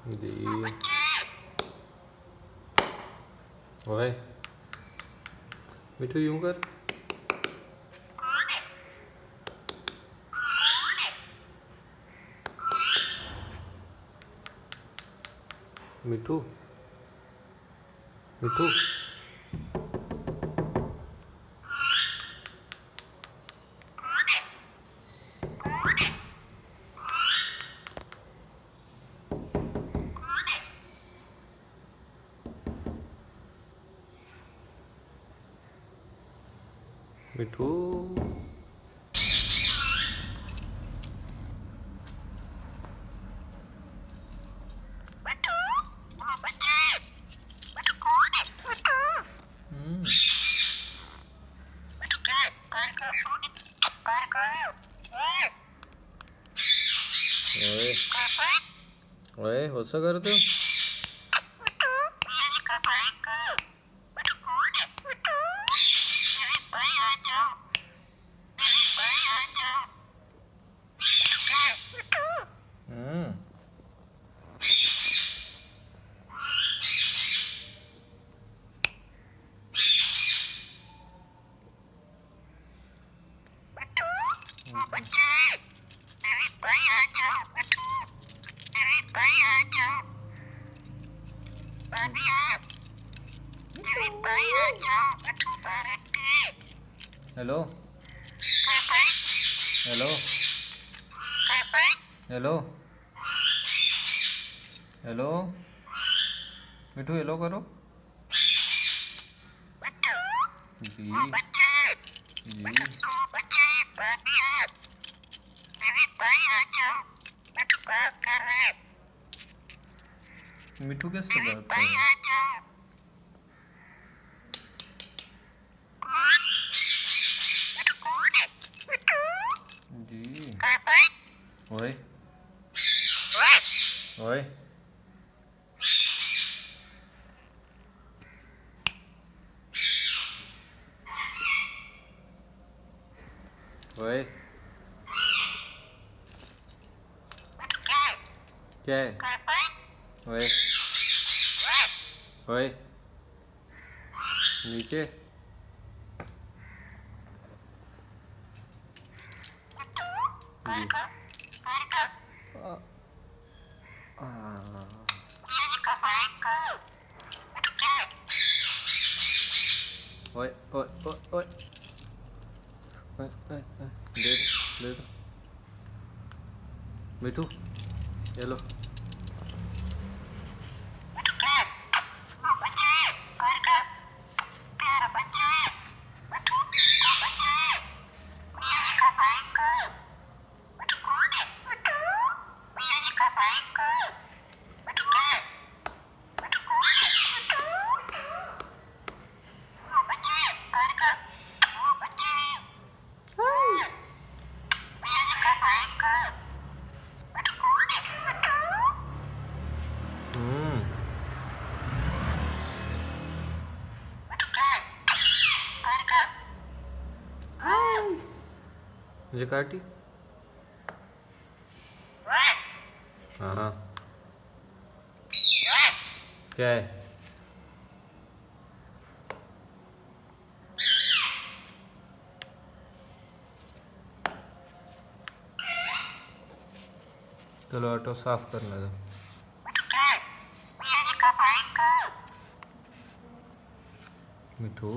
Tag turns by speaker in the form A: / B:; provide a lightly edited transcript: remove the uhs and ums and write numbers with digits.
A: जी ओए मिठू यूं कर। मिठू मिठू मिठू ओए ओए होसा कर तू। हेलो हेलो हेलो हेलो मिठू हेलो करो। जी जी मिठू किससे बात कर रहा है? जी ओए ओए ओए क्या है? ओए ओए नीचे जी ओए ओए ओए ओए दे दो मिठू ये लो। मुझे काटी। हाँ क्या है? चलो ऑटो साफ करने दो। मिठू